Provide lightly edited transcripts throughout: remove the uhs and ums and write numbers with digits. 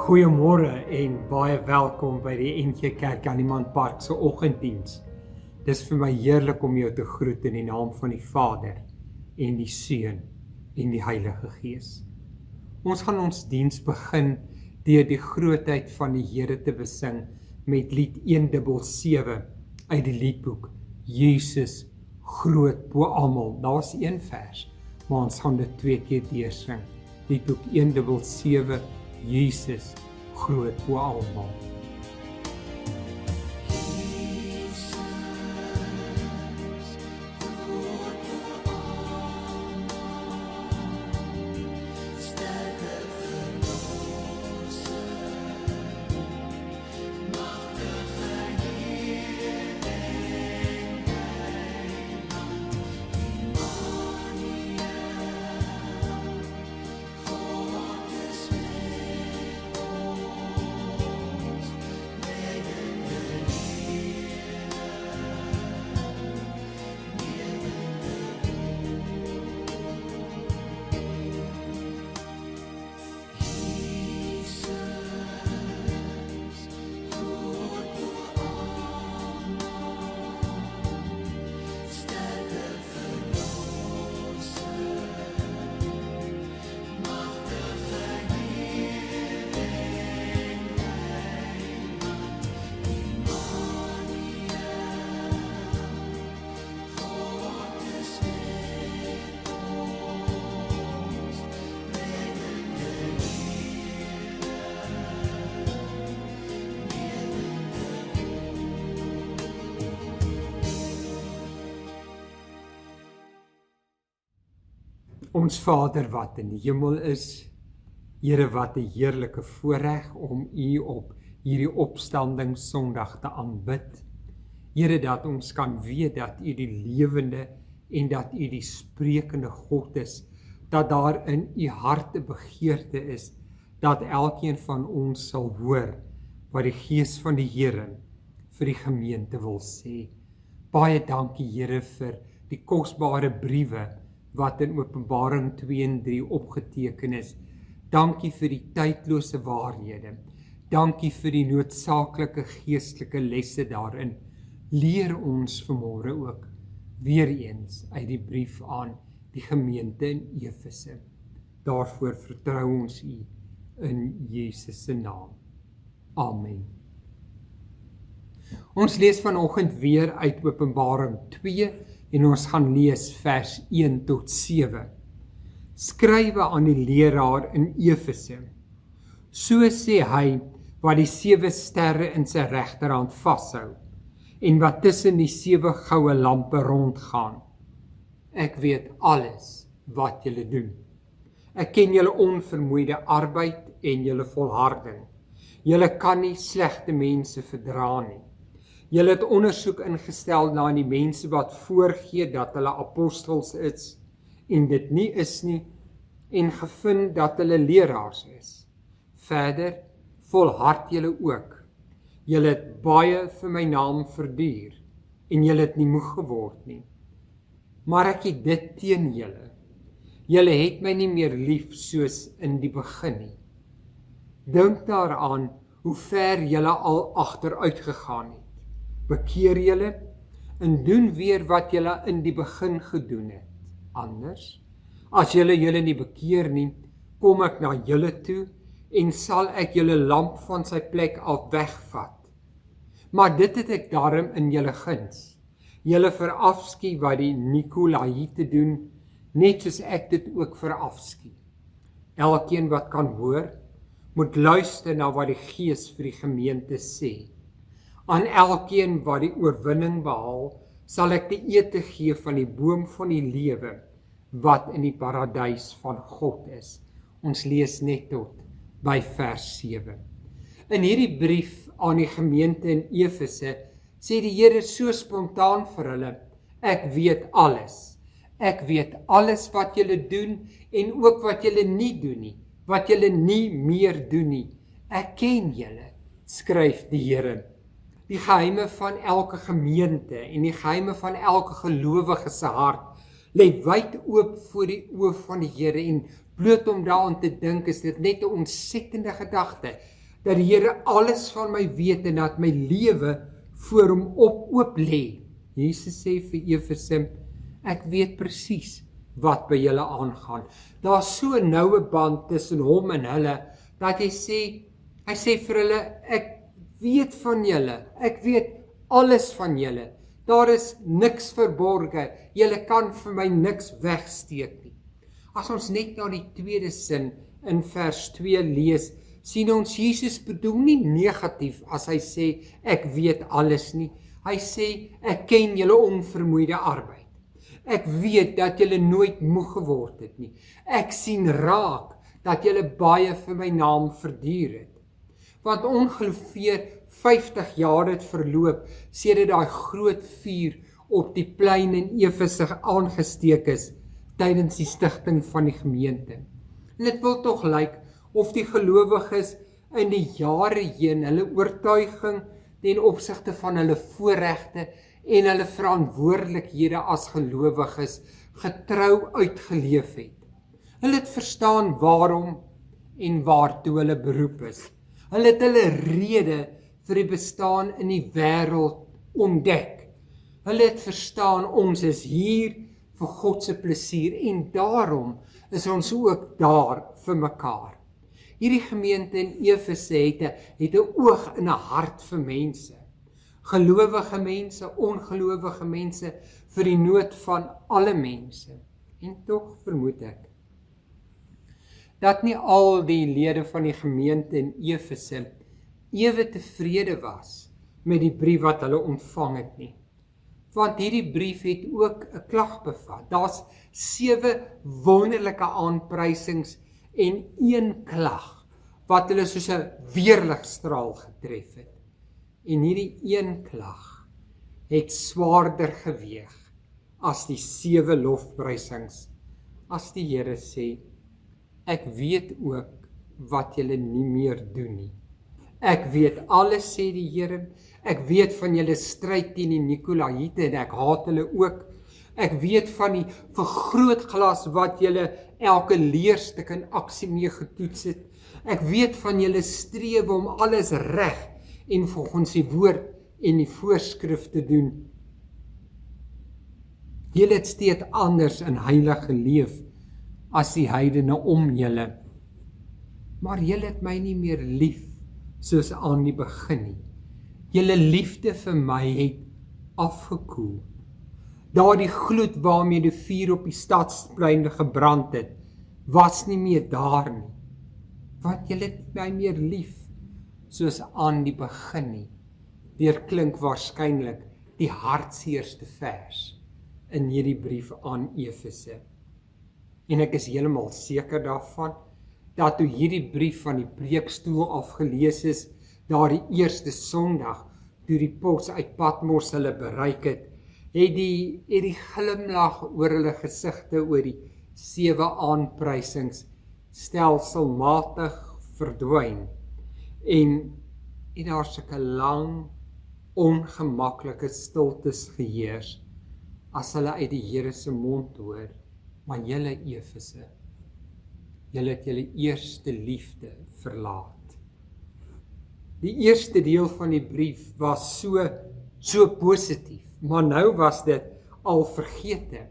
Goeiemôre en baie welkom by die NG Kerk aan die Park se oggenddiens. Dis vir my heerlik om jou te groet in die naam van die Vader en die Seun en die Heilige Gees. Ons gaan ons diens begin deur die grootheid van die Here te besing met lied 177 uit die liedboek Jesus groot bo almal. Daar's een vers, maar ons gaan dit 2 keer deursing. Liedboek 177 Jesus groot bo almal. Ons Vader wat in die hemel is, Here, wat 'n heerlike voorreg om U op hierdie opstanding Sondag te aanbid. Here, dat ons kan weet dat U die lewende en dat U die sprekende God is, dat daar in U hart 'n begeerte is, dat elkeen van ons sal hoor wat die Gees van die Here vir die gemeente wil sê. Baie dankie, Here, vir die kosbare briewe wat in Openbaring 2 en 3 opgeteken is. Dankie vir die tydlose waarhede. Dankie vir die noodsaaklike geestelike lesse daarin. Leer ons vanmôre ook weer eens uit die brief aan die gemeente in Efese. Daarvoor vertrou ons U in Jesus se naam. Amen. Ons lees vanoggend weer uit Openbaring 2 en ons gaan lees vers 1 tot 7. Skrywe aan die leraar in Efese. So sê hy wat die 7 sterre in sy regterhand vashou en wat tussen die 7 goue lampe rondgaan. Ek weet alles wat julle doen. Ek ken julle onvermoeide arbeid en julle volharding. Julle kan nie slegte mense verdra nie. Julle het ondersoek ingestel na die mense wat voorgee dat hulle apostels is en dit nie is nie, en gevind dat hulle leraars is. Verder volhard julle ook. Julle het baie vir my naam verduur en julle het nie moeg geword nie. Maar ek het dit teen julle. Julle het my nie meer lief soos in die begin nie. Dink daaraan hoe ver julle al agteruit gegaan het. Bekeer julle en doen weer wat julle in die begin gedoen het. Anders, as julle nie bekeer nie, kom ek na julle toe en sal ek julle lamp van sy plek af wegvat. Maar dit het ek daarom in julle guns. Julle verafskie wat die Nikolaïte doen, net soos ek dit ook verafskie. Elkeen wat kan hoor, moet luister na wat die Gees vir die gemeente sê. Aan elkeen wat die oorwinning behaal, sal ek die ete gee van die boom van die lewe, wat in die paradys van God is. Ons lees net tot by vers 7. In hierdie brief aan die gemeente in Efese, sê die Here so spontaan vir hulle, ek weet alles. Ek weet alles wat julle doen en ook wat julle nie doen nie, wat julle nie meer doen nie. Ek ken julle, skryf die Here. Die geheime van elke gemeente en die geheime van elke gelowige se hart lê wyd oop voor die oë van die Here en bloot om daaraan te dink is dit net 'n ontsettende gedagte dat die Here alles van my weet en dat my lewe voor hom oop lê. Jesus sê vir Efese, ek weet presies wat by julle aangaan. Daar's so 'n noue band tussen hom en hulle dat hy sê vir hulle, ek weet van julle, ek weet alles van julle. Daar is niks verborge, julle kan vir my niks wegsteek nie. As ons net na die tweede sin in vers 2 lees, sien ons Jesus bedoel nie negatief as hy sê, ek weet alles nie. Hy sê, ek ken julle onvermoeide arbeid. Ek weet dat julle nooit moeg geword het nie. Ek sien raak dat julle baie vir my naam verduur het. Want ongeveer 50 jaar het verloop sedert daai groot vuur op die plein in Efese aangesteek is tydens die stigting van die gemeente. En dit wil tog lyk of die gelowiges in die jare heen hulle oortuiging ten opsigte van hulle voorregte en hulle verantwoordelikhede as gelowiges getrou uitgeleef het. Hulle het verstaan waarom en waartoe hulle beroep is. Hulle het hulle rede vir die bestaan in die wêreld ontdek. Hulle het verstaan ons is hier vir God se plesier en daarom is ons ook daar vir mekaar. Hierdie gemeente in Efese het 'n oog en 'n hart vir mense. Gelowige mense, ongelowige mense, vir die nood van alle mense. En tog vermoed ek dat nie al die lede van die gemeente in Efese ewe tevrede was met die brief wat hulle ontvang het nie. Want hierdie brief het ook 'n klag bevat. Daar's 7 wonderlike aanprysings en 1 klag wat hulle soos 'n weerligstraal getref het. En hierdie 1 klag het swaarder geweeg as die 7 lofprysings. As die Here sê, ek weet ook wat julle nie meer doen nie. Ek weet alles, sê die Here. Ek weet van julle stryd teen die Nikolaïte en ek haat hulle ook. Ek weet van die vergrootglas wat julle elke leerstuk in aksie mee getoets het. Ek weet van julle strewe om alles reg en volgens die woord en die voorskrif te doen. Julle het steeds anders in heilig geleef as die heidene om julle. Maar julle het my nie meer lief soos aan die begin nie. Julle liefde vir my het afgekoel. Daardie gloed waarmee die vuur op die stadsplein gebrand het, was nie meer daar nie. Want julle het my meer lief soos aan die begin nie. Deurklink waarskynlik die hartseerste vers in hierdie brief aan Efese. En ek is heeltemal seker daarvan dat toe hierdie brief van die preekstoel afgelees is, daardie eerste Sondag, toe die pos uit Patmos hulle bereik het, het die glimlag oor hulle gesigte oor die 7 aanprysings stelselmatig verdwyn. En daar sulke lang, ongemaklike stiltes geheers, as hulle uit die Here se mond hoor, maar julle Efese, julle het julle eerste liefde verlaat. Die eerste deel van die brief was so positief, maar nou was dit al vergete.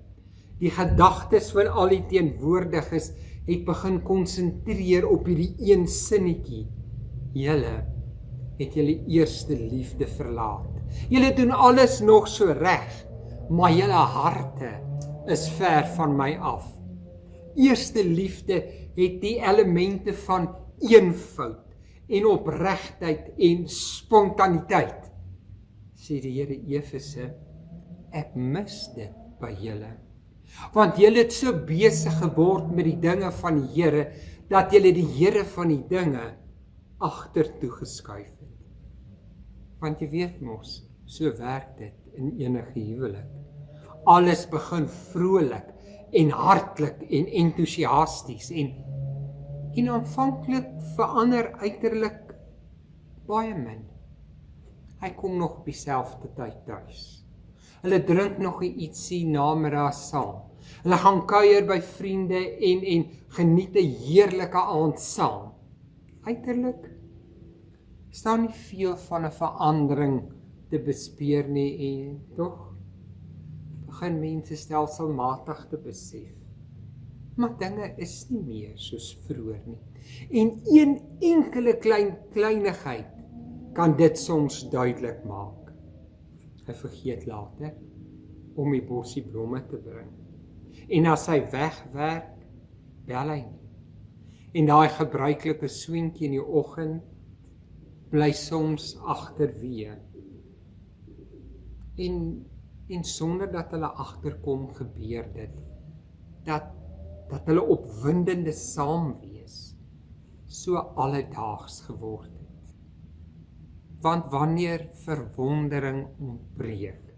Die gedagtes van al die teenwoordiges het begin konsentreer op hierdie een sinnetjie. Julle het julle eerste liefde verlaat. Julle doen alles nog so reg, maar julle harte is ver van my af. Eerste liefde het die elemente van eenvoud en opregtheid en spontaniteit. Sê die Here Efese, ek mis dit by julle. Want julle het so besig geword met die dinge van die Here, dat julle die Here van die dinge agtertoe geskuif het. Want jy weet mos, so werk dit in enige huwelik. Alles begin vrolik en hartlik en entoesiasties en aanvanklik verander uiterlik baie min. Hy kom nog op dieselfde tyd tuis. Hulle drink nog ietsie namiddag saam. Hulle gaan kuier by vriende en geniet 'n heerlike aand saam. Uiterlik is daar nie veel van 'n verandering te bespeer nie en tog begin mense stelselmatig te besef. Maar dinge is nie meer soos vroeër nie. En een enkele kleinigheid kan dit soms duidelik maak. Hy vergeet later om die bossie blomme te bring. En as hy wegwerk, bel hy nie. En daai gebruikelike swentjie in die oggend bly soms agterweë. En sonder dat hulle agterkom gebeur dit, dat hulle opwindende saamwees so alledaags geword het. Want wanneer verwondering ontbreek,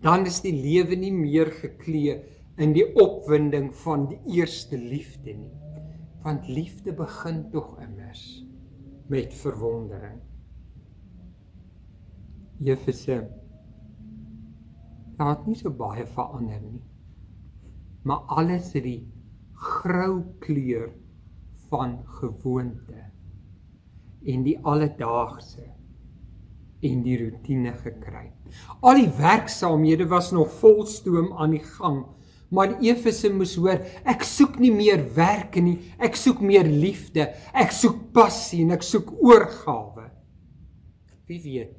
dan is die lewe nie meer geklee in die opwinding van die eerste liefde nie. Want liefde begin tog immers met verwondering. Efese, daar het nie so baie verander nie, maar alles het die grou kleur van gewoonte en die alledaagse en die roetine gekry. Al die werksaamhede was nog vol stoom aan die gang, maar Efese moes hoor, ek soek nie meer werke nie, ek soek meer liefde, ek soek passie en ek soek oorgawe. Wie weet,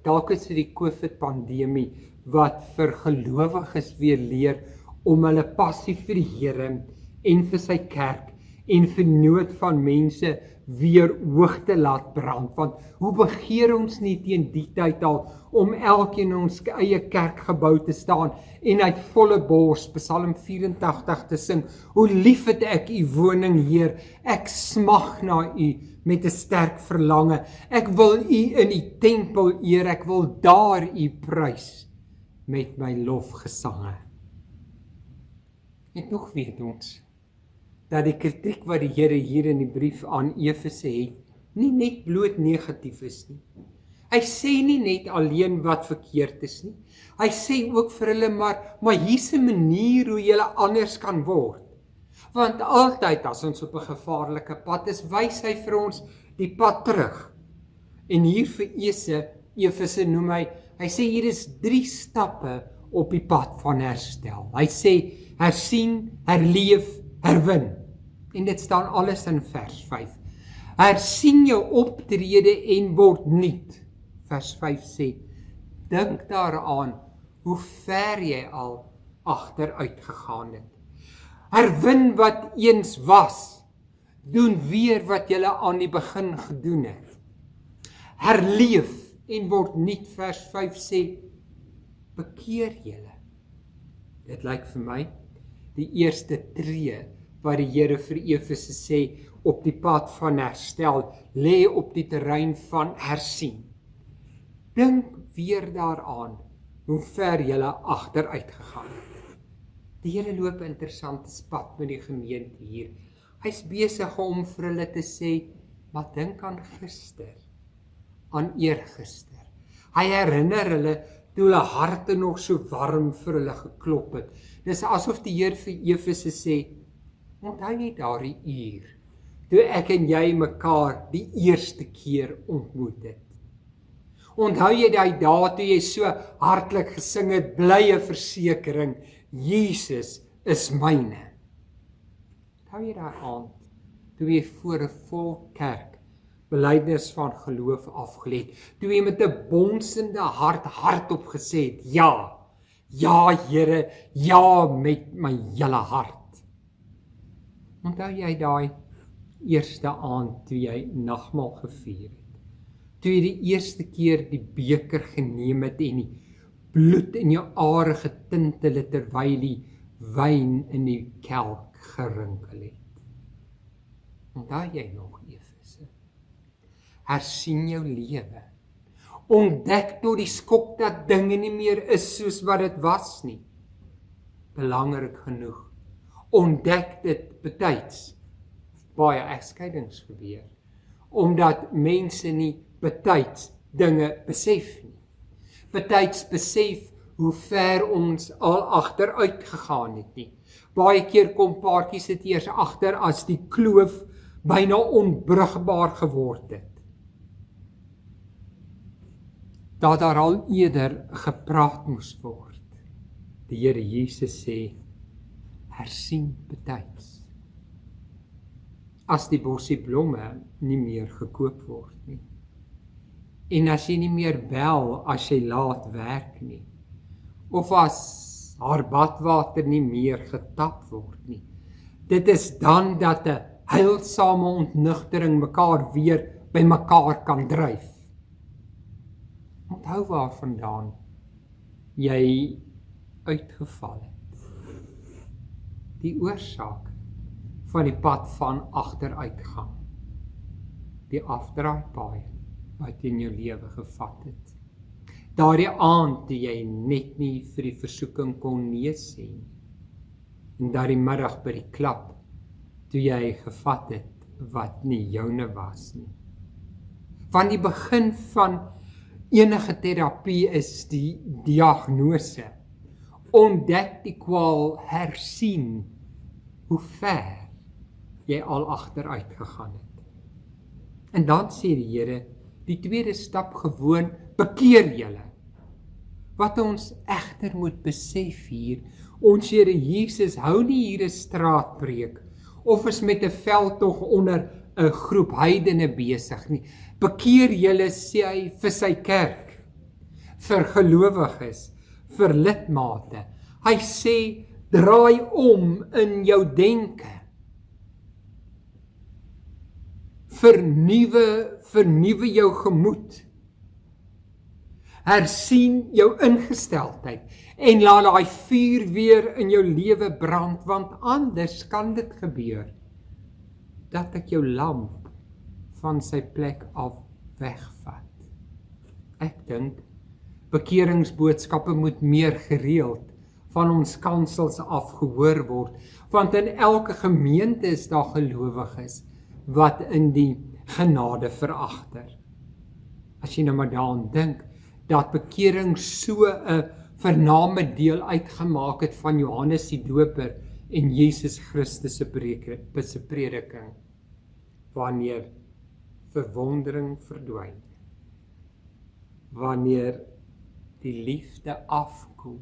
dalk is dit die COVID-pandemie wat vir gelowiges weer leer om hulle passie vir die Here en vir sy kerk en vir nood van mense weer hoog te laat brand. Want hoe begeer ons nie teen die tyd al om elkeen in ons eie kerkgebou te staan en uit volle bors Psalm 84 te sing. O lief het ek u woning, Heer, ek smag na u met 'n sterk verlange. Ek wil u in die tempel eer, ek wil daar u prys met my lofgesange. En nog weet ons dat die kritiek wat die Here hier in die brief aan Efese het, nie net bloot negatief is nie. Hy sê nie net alleen wat verkeerd is nie. Hy sê ook vir hulle, maar hier's 'n manier hoe julle anders kan word. Want altyd as ons op 'n gevaarlike pad is, wys hy vir ons die pad terug. En hier vir Efese noem hy sê hier is 3 stappe op die pad van herstel. Hy sê hersien, herleef, herwin. En dit staan alles in vers 5. Hersien jou optrede en word nuut. Vers 5 sê, dink daaraan hoe ver jy al agteruit gegaan het. Herwin wat eens was. Doen weer wat jy aan die begin gedoen het. Herleef en word nuut. Vers 5 sê, bekeer julle. Dit lyk vir my die eerste tree wat die Here vir Efese sê op die pad van herstel, lê op die terrein van hersien. Dink weer daaraan hoe ver julle agteruit gegaan het. Die Here loop 'n interessante pad met die gemeente hier. Hy's besig om vir hulle te sê, maar dink aan gister, aan eergister. Hy herinner hulle toe hulle harte nog so warm vir hulle geklop het. Dis asof die Here vir Efese sê, onthou jy daardie uur, toe ek en jy mekaar die eerste keer ontmoet het. Onthou jy daai dae toe jy so hartlik gesing het, blye versekering, Jesus is myne. Onthou jy daai aand, toe jy voor 'n vol kerk belydenis van geloof afgelê het, toe jy met 'n bonsende hart hardop gesê het, ja Here, ja met my hele hart. Onthou jy daai eerste aand toe jy nagmaal gevier het? Toe jy die eerste keer die beker geneem het en die bloed in jou are getintel het terwyl die wyn in die kelk gerinkel het. Onthou jy nog, Efese? Hersien jou lewe. Ontdek tot die skok dat dinge nie meer is soos wat dit was nie. Belangrik genoeg. Ontdek dit betyds. Baie egskeidings gebeur. Omdat mense nie betyds dinge besef nie. Betyds besef hoe ver ons al agteruit gegaan het nie. Baie keer kom paartjies dit eers agter as die kloof byna onbrugbaar geword het. Dat daar al eerder gepraat moes word. Die Here Jesus sê, hersien betyds. As die bossie blomme nie meer gekoop word nie. En as jy nie meer bel as jy laat werk nie. Of as haar badwater nie meer getap word nie. Dit is dan dat 'n heilsame ontnugtering mekaar weer by mekaar kan dryf. Onthou waarvandaan jy uitgeval het. Die oorsaak van die pad van agteruitgang. Die afdraaipaaie wat in jou lewe gevat het. Daardie aand toe jy net nie vir die versoeking kon nee sê nie. En daardie middag by die klap toe jy gevat het wat nie joune was nie. Van die begin van enige terapie is die diagnose. Ontdek die kwaal, hersien hoe ver jy al agteruit gegaan het. En dan sê die Here, die tweede stap gewoon, bekeer julle. Wat ons egter moet besef hier, ons Here Jesus hou nie hier 'n straatpreek, of is met 'n veldtog onder 'n groep heidene besig nie. Bekeer julle, sê hy vir sy kerk, vir gelowiges, vir lidmate. Hy sê, draai om in jou denke. Vernuwe jou gemoed. Hersien jou ingesteldheid en laat daai vuur weer in jou lewe brand, want anders kan dit gebeur dat ek jou lamp van sy plek af wegvat. Ek dink bekeringsboodskappe moet meer gereeld van ons kansels af gehoor word, want in elke gemeente is daar gelowiges wat in die genade veragter. As jy nou maar daaraan dink, dat bekering so 'n vername deel uitgemaak het van Johannes die Doper en Jesus Christus se prediking, wanneer verwondering verdwyn, wanneer die liefde afkoel,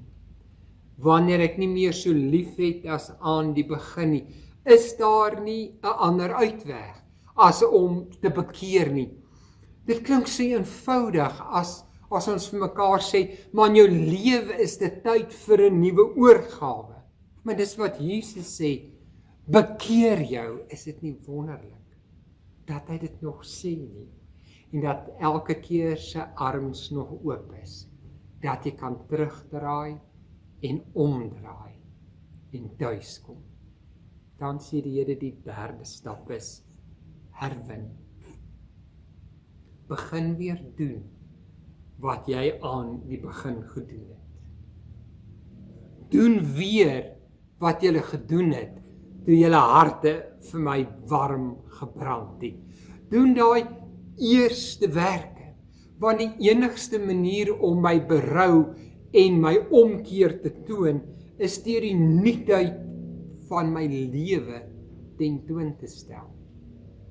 wanneer ek nie meer so lief het as aan die begin nie, is daar nie 'n ander uitweg as om te bekeer nie. Dit klink so eenvoudig as ons vir mekaar sê, maar in jou lewe is dit tyd vir 'n nuwe oorgawe. Maar dis wat Jesus sê, bekeer jou, is dit nie wonderlik dat hy dit nog sê nie, en dat elke keer sy arms nog oop is, dat jy kan terugdraai en omdraai en tuis kom. Dan sê die Here, die derde stap is herwin. Begin weer doen wat jy aan die begin gedoen het. Doen weer wat jy gedoen het toe julle harte vir my warm gebrand het. Doen daai eerste werke, want die enigste manier om my berou en my omkeer te toon is deur die nuutheid van my lewe tentoon te stel.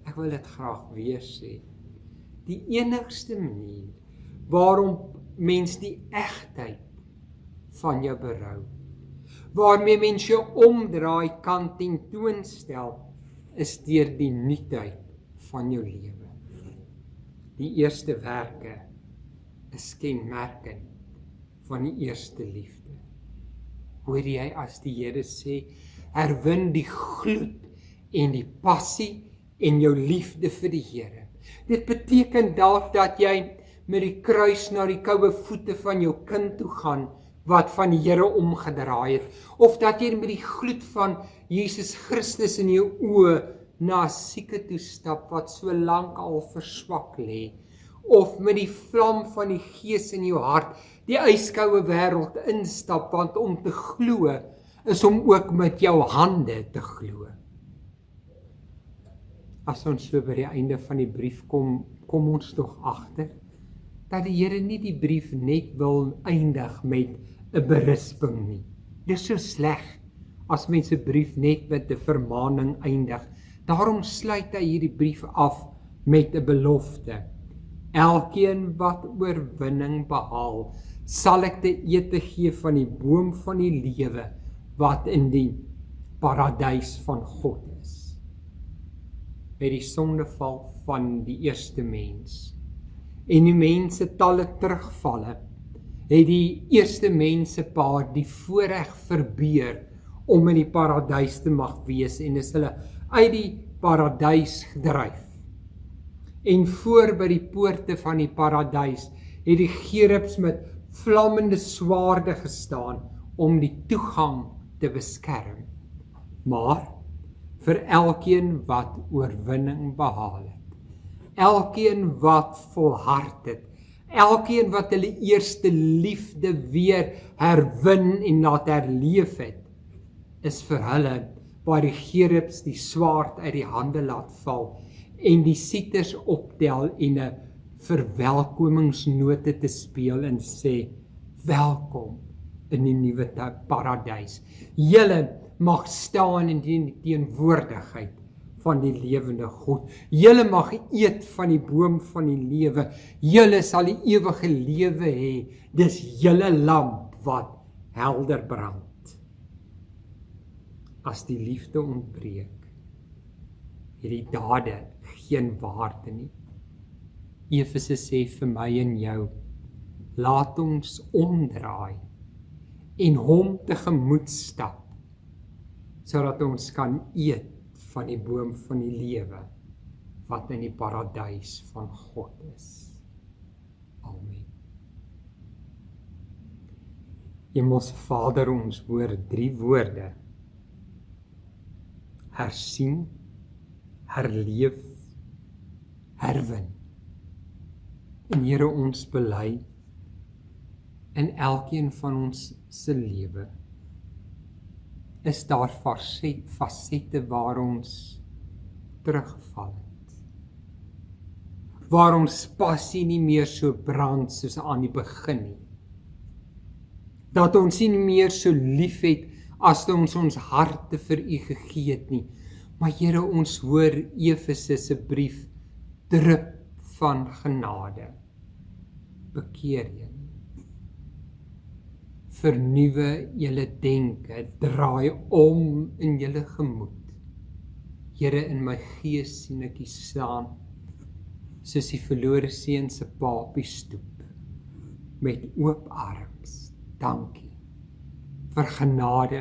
Ek wil dit graag weer sê. Die enigste manier waarom mens die egtheid van jou berou, waarmee mens jou omdraai kan tentoonstel, is deur die nuutheid van jou lewe. Die eerste werke is kenmerkend van die eerste liefde. Hoor jy as die Here sê, herwin die gloed en die passie en jou liefde vir die Here. Dit beteken dalk dat jy met die kruis na die koue voete van jou kind toe gaan, wat van die Here omgedraai het, of dat jy met die gloed van Jesus Christus in jou oë na 'n sieke toe stap, wat so lank al verswak lê, of met die vlam van die Gees in jou hart, die yskoue wêreld instap, want om te glo, is om ook met jou hande te glo. As ons so by die einde van die brief kom ons tog agter, dat die Here nie die brief net wil eindig met 'n berisping nie. Dis so sleg as mense 'n brief net met 'n vermaaning eindig. Daarom sluit hy hierdie brief af met 'n belofte. Elkeen wat oorwinning behaal, sal ek te ete gee van die boom van die lewe wat in die paradys van God is. Met die sondeval van die eerste mens en die mense talle terugvalle, het die eerste mensepaar die voorreg verbeur om in die paradys te mag wees en is hulle uit die paradys gedryf. En voor by die poorte van die paradys het die gerubs met vlammende swaarde gestaan om die toegang te beskerm. Maar vir elkeen wat oorwinning behaal het, elkeen wat volhard het, elkeen wat hulle eerste liefde weer herwin en laat herleef het, is vir hulle waar die gerubs die swaard uit die hande laat val en die sieters optel en 'n verwelkomingsnote te speel en sê, welkom in die nuwe paradys. Julle mag staan in die teenwoordigheid van die lewende God. Julle mag eet van die boom van die lewe. Julle sal die ewige lewe hê. Dis julle lamp wat helder brand. As die liefde ontbreek, het die dade geen waarde nie. Efese sê vir my en jou, laat ons omdraai en hom tegemoet stap, sodat ons kan eet van die boom van die lewe, wat in die paradys van God is. Amen. Hemelse Vader, ons hoor 3 woorde, hersien, herleef, herwin. En Here, ons bely in elkeen van ons se lewe is daar fasette waar ons teruggeval het. Waar ons passie nie meer so brand soos aan die begin nie. Dat ons nie meer so lief het as ons ons harte vir U gegee het nie. Maar Here, ons hoor Efese se brief drup van genade. Bekeer julle. Vernuwe julle denke, draai om in julle gemoed. Here, in my gees sien ek U staan, soos die verlore seun se pa op die stoep, met oop arms. Dankie vir genade,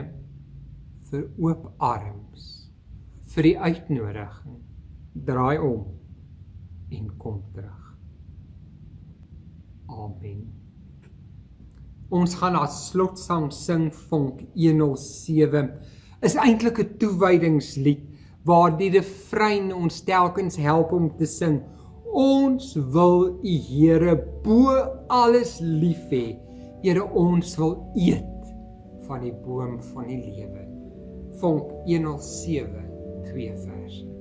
vir oop arms, vir die uitnodiging. Draai om en kom terug. Amen. Ons gaan as slotsang sing vonk 107. Is eintlik 'n toewydingslied waar die refrein ons telkens help om te sing. Ons wil U Here bo alles lief hê. Here, ons wil eet van die boom van die lewe. Vonk 107, 2 verse.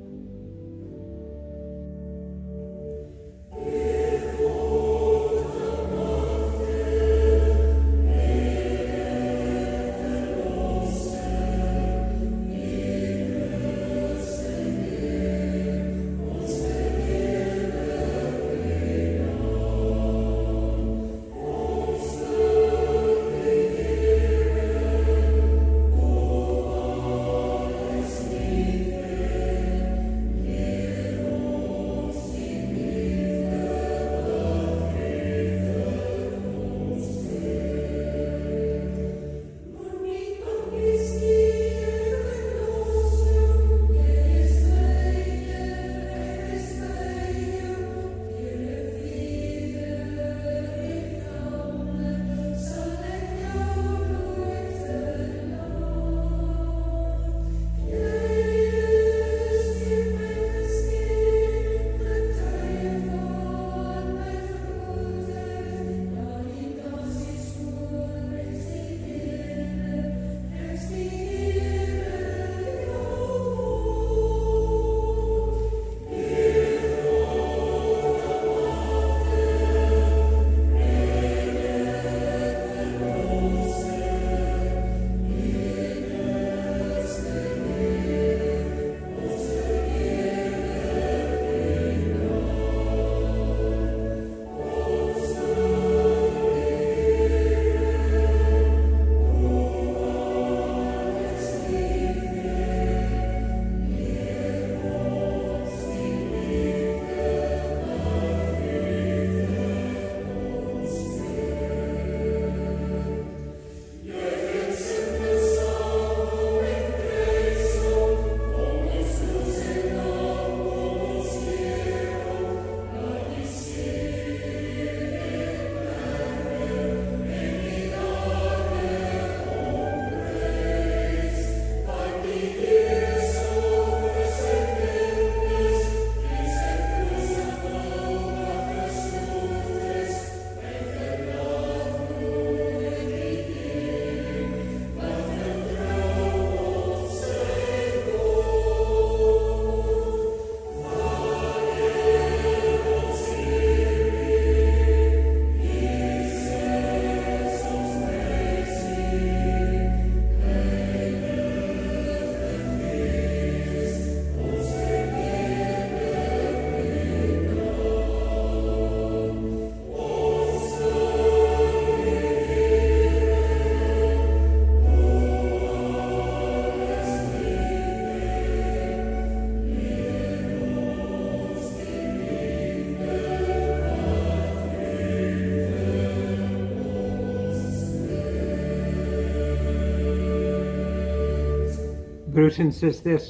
Broers en susters,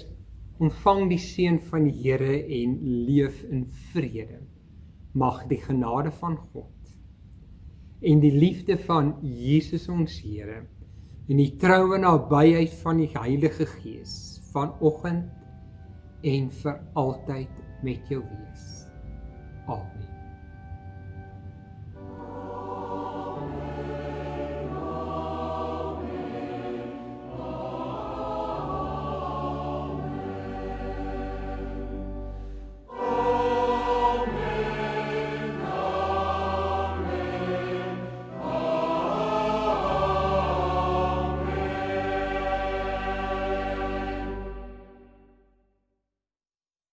ontvang die seën van die Here en leef in vrede. Mag die genade van God en die liefde van Jesus ons Here en die troue nabyheid van die Heilige Gees vanoggend en vir altyd met jou wees. Amen.